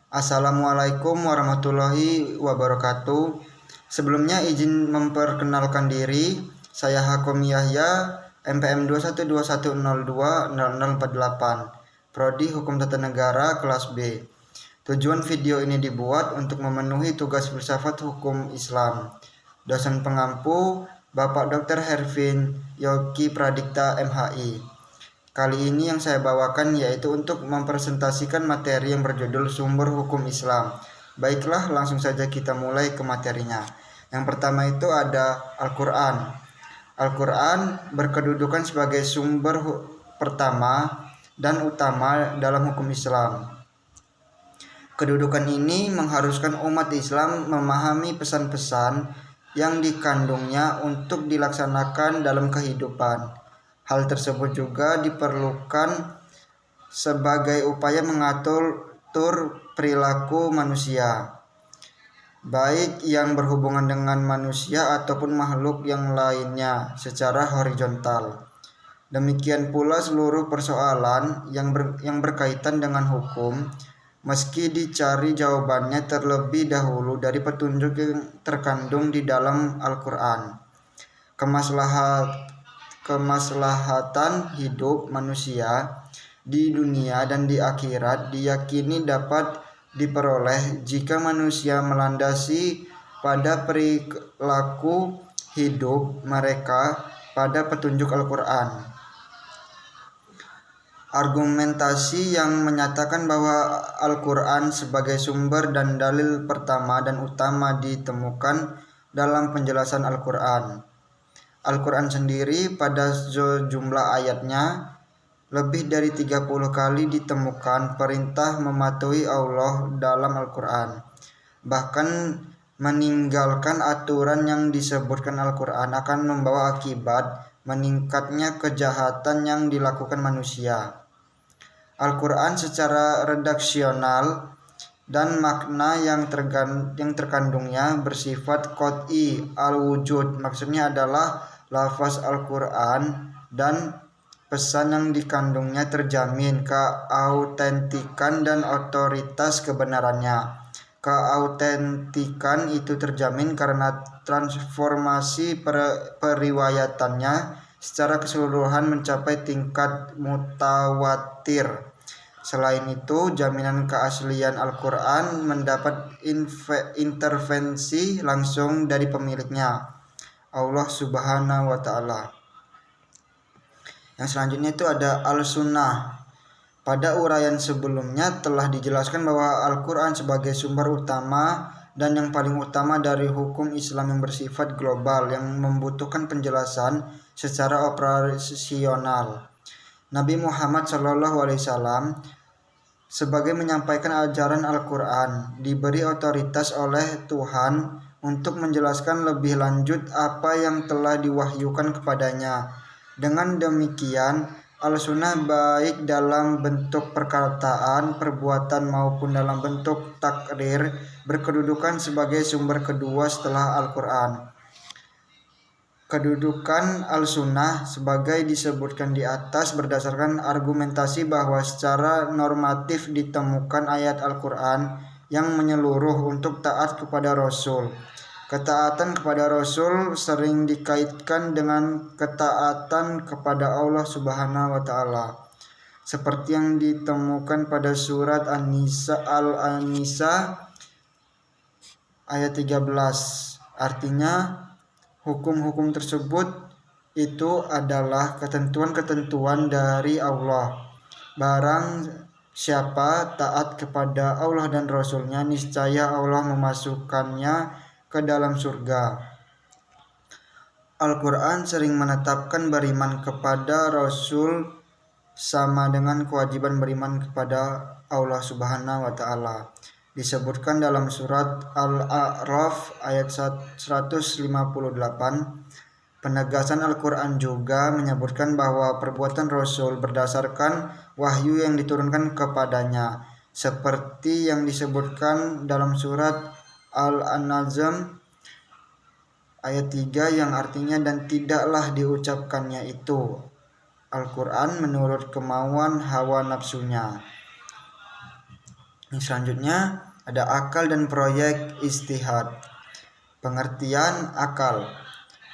Assalamualaikum warahmatullahi wabarakatuh. Sebelumnya izin memperkenalkan diri. Saya Hakom Yahya, MPM 2121020048, Prodi Hukum Tata Negara kelas B. Tujuan video ini dibuat untuk memenuhi tugas filsafat hukum Islam. Dosen pengampu Bapak Dr. Hervin Yogi Pradikta MHI. Kali ini yang saya bawakan yaitu untuk mempresentasikan materi yang berjudul Sumber Hukum Islam. Baiklah, langsung saja kita mulai ke materinya. Yang pertama itu ada Al-Quran. Al-Quran berkedudukan sebagai sumber pertama dan utama dalam hukum Islam. Kedudukan ini mengharuskan umat Islam memahami pesan-pesan yang dikandungnya untuk dilaksanakan dalam kehidupan. Hal tersebut juga diperlukan sebagai upaya mengatur perilaku manusia, baik yang berhubungan dengan manusia ataupun makhluk yang lainnya secara horizontal. Demikian pula seluruh persoalan yang berkaitan dengan hukum, meski dicari jawabannya terlebih dahulu dari petunjuk yang terkandung di dalam Al-Quran. Kemaslahatan hidup manusia di dunia dan di akhirat diyakini dapat diperoleh jika manusia melandasi pada perilaku hidup mereka pada petunjuk Al-Quran. Argumentasi yang menyatakan bahwa Al-Quran sebagai sumber dan dalil pertama dan utama ditemukan dalam penjelasan Al-Quran. Al-Quran sendiri pada jumlah ayatnya lebih dari 30 kali ditemukan perintah mematuhi Allah dalam Al-Quran. Bahkan meninggalkan aturan yang disebutkan Al-Quran akan membawa akibat meningkatnya kejahatan yang dilakukan manusia. Al-Quran secara redaksional dan makna yang terkandungnya bersifat qot'i al-wujud, maksudnya adalah lafaz Al-Quran dan pesan yang dikandungnya terjamin keautentikan dan otoritas kebenarannya. Keautentikan itu terjamin karena transformasi periwayatannya secara keseluruhan mencapai tingkat mutawatir. Selain itu, jaminan keaslian Al-Quran mendapat intervensi langsung dari pemiliknya, Allah Subhanahu wa Ta'ala. Yang selanjutnya itu ada Al-Sunnah. Pada uraian sebelumnya telah dijelaskan bahwa Al-Quran sebagai sumber utama dan yang paling utama dari hukum Islam yang bersifat global yang membutuhkan penjelasan secara operasional. Nabi Muhammad SAW sebagai menyampaikan ajaran Al-Quran diberi otoritas oleh Tuhan untuk menjelaskan lebih lanjut apa yang telah diwahyukan kepadanya. Dengan demikian, Al-Sunnah baik dalam bentuk perkataan, perbuatan maupun dalam bentuk takrir berkedudukan sebagai sumber kedua setelah Al-Quran. Kedudukan Al-Sunnah sebagai disebutkan di atas berdasarkan argumentasi bahwa secara normatif ditemukan ayat Al-Quran yang menyeluruh untuk taat kepada Rasul. Ketaatan kepada Rasul sering dikaitkan dengan ketaatan kepada Allah Subhanahu wa Ta'ala, seperti yang ditemukan pada surat Al-Nisa ayat 13. Artinya, hukum-hukum tersebut itu adalah ketentuan-ketentuan dari Allah. Barang siapa taat kepada Allah dan Rasulnya, niscaya Allah memasukkannya ke dalam surga. Al-Quran sering menetapkan beriman kepada Rasul sama dengan kewajiban beriman kepada Allah Subhanahu wa Ta'ala. Disebutkan dalam surat Al-A'raf ayat 158. Penegasan Al-Quran juga menyebutkan bahwa perbuatan Rasul berdasarkan wahyu yang diturunkan kepadanya, seperti yang disebutkan dalam surat Al-An'am ayat 3 yang artinya dan tidaklah diucapkannya itu Al-Quran menurut kemauan hawa nafsunya. Yang selanjutnya ada akal dan proyek ijtihad. Pengertian akal.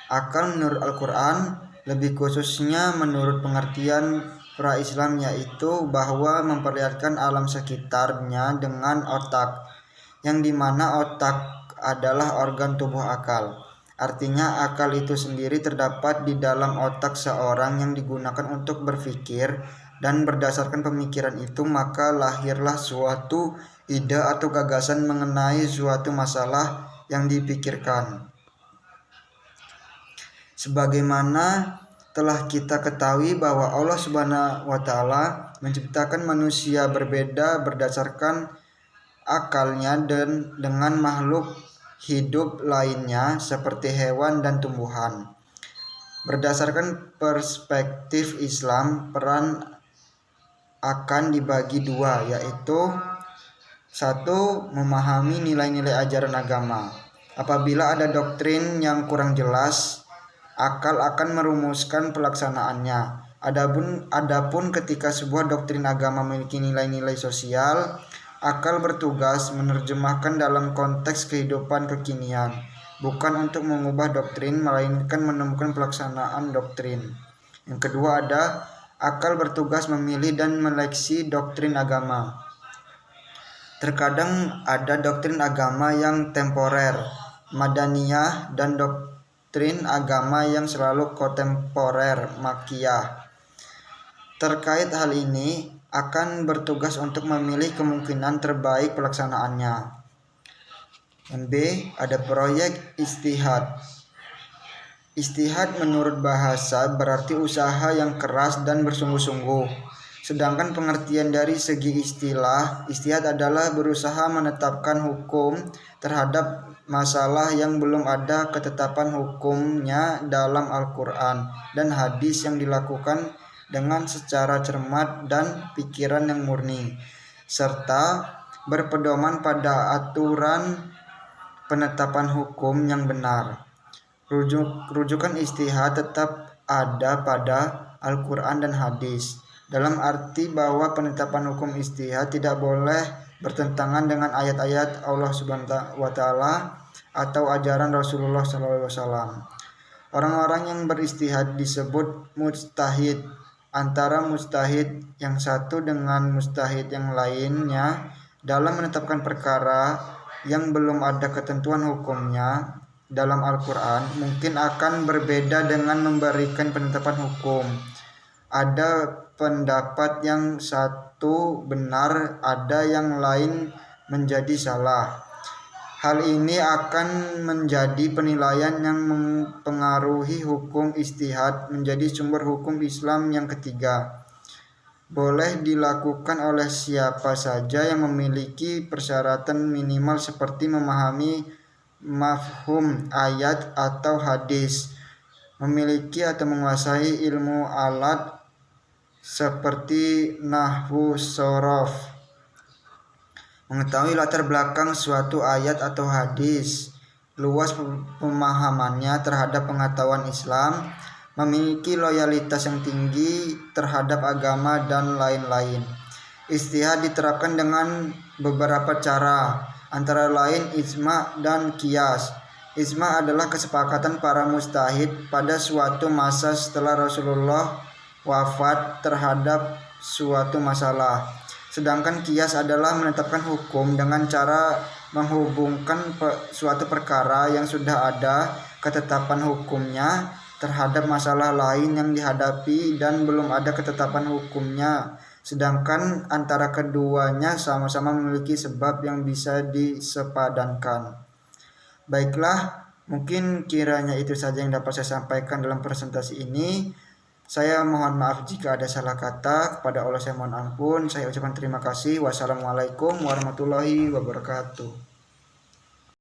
Akal menurut Al-Quran, lebih khususnya menurut pengertian pra-Islam, yaitu bahwa memperlihatkan alam sekitarnya dengan otak, yang dimana otak adalah organ tubuh akal. Artinya akal itu sendiri terdapat di dalam otak seorang yang digunakan untuk berpikir, dan berdasarkan pemikiran itu maka lahirlah suatu ide atau gagasan mengenai suatu masalah yang dipikirkan. Sebagaimana telah kita ketahui bahwa Allah Subhanahu wa Ta'ala menciptakan manusia berbeda berdasarkan akalnya dan dengan makhluk hidup lainnya seperti hewan dan tumbuhan. Berdasarkan perspektif Islam, peran akan dibagi dua, yaitu satu, memahami nilai-nilai ajaran agama. Apabila ada doktrin yang kurang jelas, akal akan merumuskan pelaksanaannya. Adapun ketika sebuah doktrin agama memiliki nilai-nilai sosial, akal bertugas menerjemahkan dalam konteks kehidupan kekinian, bukan untuk mengubah doktrin, melainkan menemukan pelaksanaan doktrin. Yang kedua ada akal bertugas memilih dan meleksi doktrin agama. Terkadang ada doktrin agama yang temporer, madaniyah, dan doktrin agama yang selalu kontemporer, makiyah. Terkait hal ini, akan bertugas untuk memilih kemungkinan terbaik pelaksanaannya. Yang B, ada proyek ijtihad. Ijtihad menurut bahasa berarti usaha yang keras dan bersungguh-sungguh. Sedangkan pengertian dari segi istilah, ijtihad adalah berusaha menetapkan hukum terhadap masalah yang belum ada ketetapan hukumnya dalam Al-Quran dan hadis, yang dilakukan dengan secara cermat dan pikiran yang murni, serta berpedoman pada aturan penetapan hukum yang benar. Rujukan ijtihad tetap ada pada Al-Quran dan hadis, dalam arti bahwa penetapan hukum ijtihad tidak boleh bertentangan dengan ayat-ayat Allah Subhanahu wa Ta'ala atau ajaran Rasulullah SAW. Orang-orang yang berijtihad disebut mujtahid. Antara mujtahid yang satu dengan mujtahid yang lainnya dalam menetapkan perkara yang belum ada ketentuan hukumnya dalam Al-Quran mungkin akan berbeda dengan memberikan penetapan hukum. Ada pendapat yang satu benar, ada yang lain menjadi salah. Hal ini akan menjadi penilaian yang mempengaruhi hukum ijtihad menjadi sumber hukum Islam yang ketiga. Boleh dilakukan oleh siapa saja yang memiliki persyaratan minimal seperti memahami mafhum ayat atau hadis, memiliki atau menguasai ilmu alat seperti nahwu, shorof, mengetahui latar belakang suatu ayat atau hadis, luas pemahamannya terhadap pengetahuan Islam, memiliki loyalitas yang tinggi terhadap agama, dan lain-lain. Ijtihad diterapkan dengan beberapa cara, antara lain ijma dan qiyas. Ijma adalah kesepakatan para mujtahid pada suatu masa setelah Rasulullah wafat terhadap suatu masalah. Sedangkan qiyas adalah menetapkan hukum dengan cara menghubungkan suatu perkara yang sudah ada ketetapan hukumnya terhadap masalah lain yang dihadapi dan belum ada ketetapan hukumnya, sedangkan antara keduanya sama-sama memiliki sebab yang bisa disepadankan. Baiklah, mungkin kiranya itu saja yang dapat saya sampaikan dalam presentasi ini. Saya mohon maaf jika ada salah kata. Kepada Allah saya mohon ampun. Saya ucapkan terima kasih. Wassalamualaikum warahmatullahi wabarakatuh.